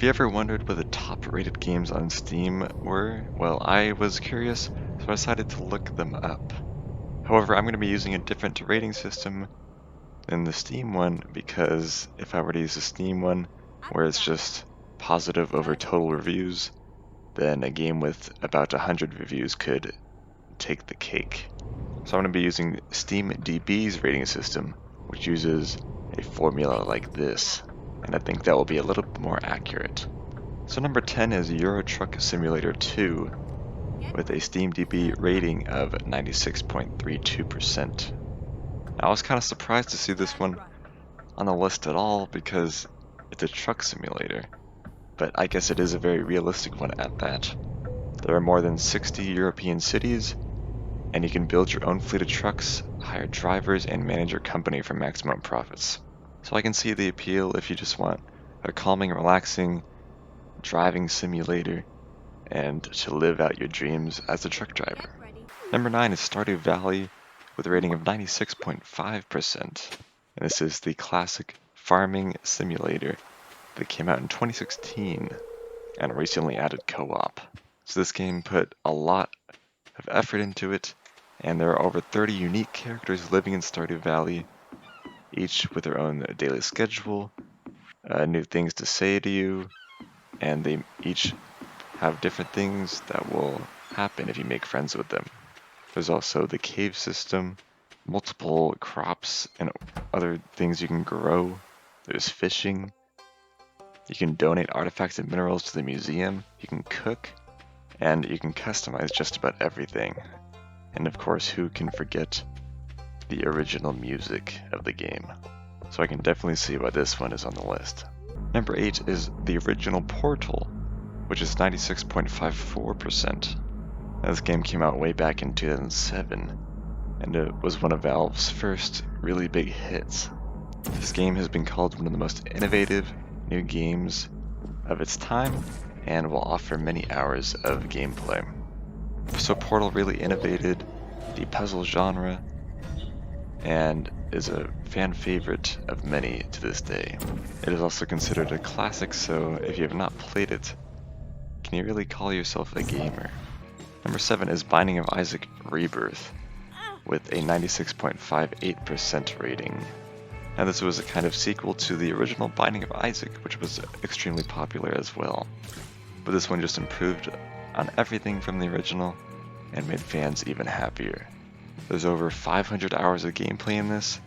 Have you ever wondered what the top rated games on Steam were? Well, I was curious, so I decided to look them up. However, I'm going to be using a different rating system than the Steam one because if I were to use the Steam one, where it's just positive over total reviews, then a game with about 100 reviews could take the cake. So I'm going to be using SteamDB's rating system, which uses a formula like this, and I think that will be a little bit more accurate. So number 10 is Euro Truck Simulator 2 with a SteamDB rating of 96.32%. I was kind of surprised to see this one on the list at all because it's a truck simulator, but I guess it is a very realistic one at that. There are more than 60 European cities, and you can build your own fleet of trucks, hire drivers, and manage your company for maximum profits. So I can see the appeal if you just want a calming, relaxing driving simulator and to live out your dreams as a truck driver. Number 9 is Stardew Valley with a rating of 96.5%. And this is the classic farming simulator that came out in 2016 and recently added co-op. So this game put a lot of effort into it, and there are over 30 unique characters living in Stardew Valley, each with their own daily schedule, new things to say to you, and they each have different things that will happen if you make friends with them. There's also the cave system, multiple crops and other things you can grow. There's fishing. You can donate artifacts and minerals to the museum. You can cook, and you can customize just about everything. And of course, who can forget the original music of the game? So I can definitely see why this one is on the list. Number 8 is the original Portal, which is 96.54%. This game came out way back in 2007, and it was one of Valve's first really big hits. This game has been called one of the most innovative new games of its time, and will offer many hours of gameplay. So Portal really innovated the puzzle genre, and is a fan favorite of many to this day. It is also considered a classic, so if you have not played it, can you really call yourself a gamer? Number 7 is Binding of Isaac Rebirth, with a 96.58% rating. Now this was a kind of sequel to the original Binding of Isaac, which was extremely popular as well. But this one just improved on everything from the original, and made fans even happier. There's over 500 hours of gameplay in this,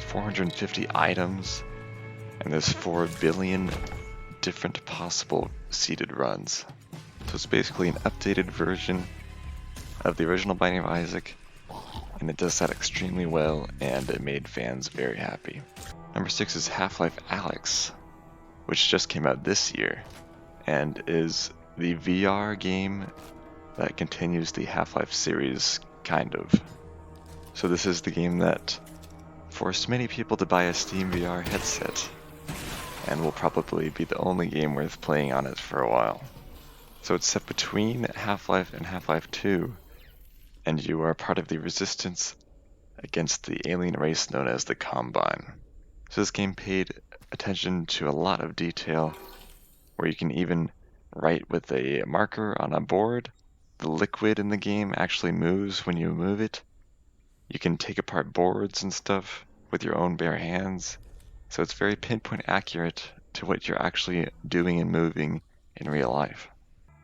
450 items, and there's 4 billion different possible seeded runs. So it's basically an updated version of the original Binding of Isaac, and it does that extremely well, and it made fans very happy. Number 6 is Half-Life Alyx, which just came out this year, and is the VR game that continues the Half-Life series, kind of. So this is the game that forced many people to buy a Steam VR headset, and will probably be the only game worth playing on it for a while. So it's set between Half-Life and Half-Life 2, and you are part of the resistance against the alien race known as the Combine. So this game paid attention to a lot of detail, where you can even write with a marker on a board. The liquid in the game actually moves when you move it. You can take apart boards and stuff with your own bare hands, so it's very pinpoint accurate to what you're actually doing and moving in real life.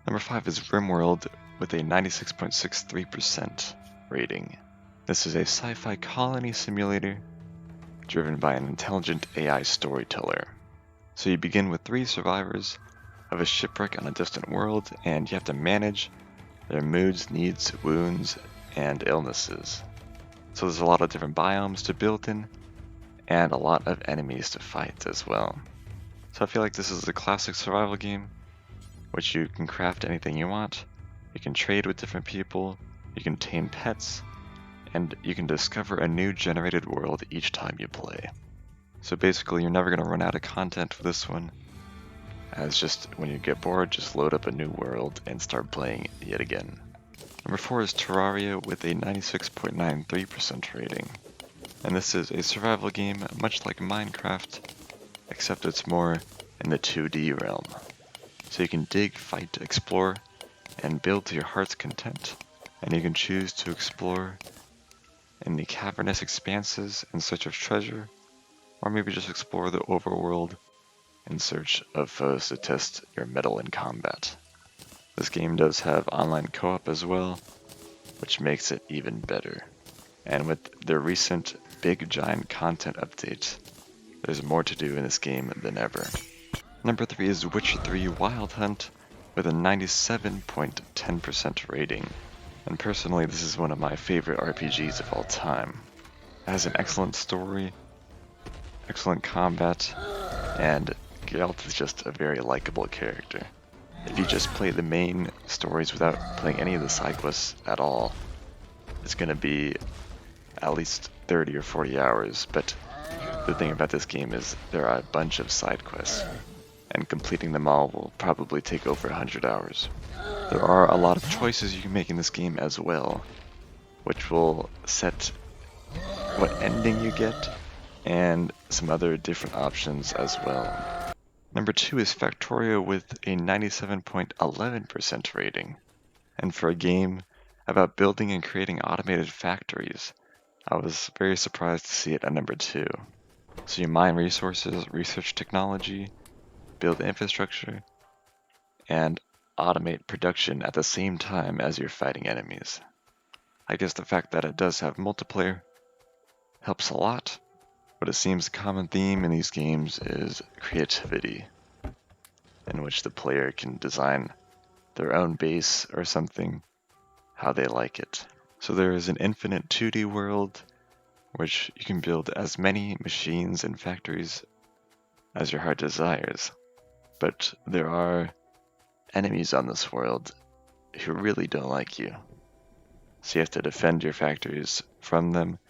Number 5 is Rimworld with a 96.63% rating. This is a sci-fi colony simulator driven by an intelligent AI storyteller. So you begin with 3 survivors of a shipwreck on a distant world, and you have to manage their moods, needs, wounds, and illnesses. So there's a lot of different biomes to build in, and a lot of enemies to fight as well. So I feel like this is a classic survival game, which you can craft anything you want, you can trade with different people, you can tame pets, and you can discover a new generated world each time you play. So basically you're never going to run out of content for this one, as just when you get bored, just load up a new world and start playing yet again. Number 4 is Terraria with a 96.93% rating. And this is a survival game much like Minecraft, except it's more in the 2D realm. So you can dig, fight, explore, and build to your heart's content. And you can choose to explore in the cavernous expanses in search of treasure, or maybe just explore the overworld in search of foes to test your mettle in combat. This game does have online co-op as well, which makes it even better. And with their recent big giant content updates, there's more to do in this game than ever. Number 3 is Witcher 3 Wild Hunt with a 97.10% rating. And personally, this is one of my favorite RPGs of all time. It has an excellent story, excellent combat, and Geralt is just a very likable character. If you just play the main stories without playing any of the side quests at all, it's going to be at least 30 or 40 hours, but the thing about this game is there are a bunch of side quests, and completing them all will probably take over 100 hours. There are a lot of choices you can make in this game as well, which will set what ending you get, and some other different options as well. Number 2 is Factorio with a 97.11% rating. And for a game about building and creating automated factories, I was very surprised to see it at number 2. So you mine resources, research technology, build infrastructure, and automate production at the same time as you're fighting enemies. I guess the fact that it does have multiplayer helps a lot, but it seems a common theme in these games is creativity, in which the player can design their own base or something how they like it. So there is an infinite 2D world, which you can build as many machines and factories as your heart desires. But there are enemies on this world who really don't like you. So you have to defend your factories from them,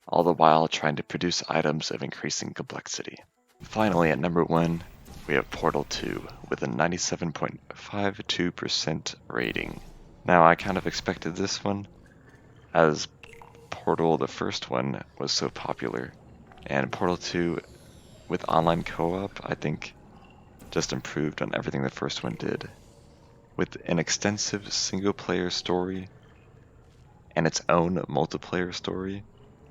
all the while trying to produce items of increasing complexity. Finally, at number 1, we have Portal 2 with a 97.52% rating. Now, I kind of expected this one, as Portal, the first one, was so popular, and Portal 2 with online co-op, I think, just improved on everything the first one did. With an extensive single-player story and its own multiplayer story,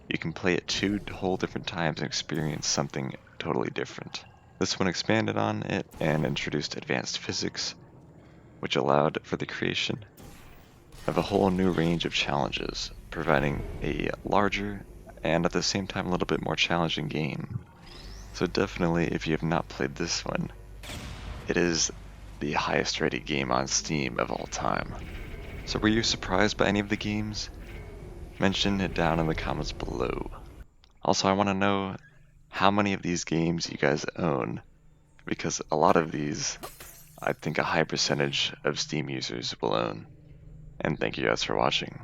you can play it 2 whole different times and experience something totally different. This one expanded on it and introduced advanced physics, which allowed for the creation of a whole new range of challenges, providing a larger and at the same time a little bit more challenging game. So definitely, if you have not played this one, it is the highest rated game on Steam of all time. So were you surprised by any of the games? Mention it down in the comments below. Also, I want to know how many of these games you guys own, because a lot of these, I think a high percentage of Steam users will own. And thank you guys for watching.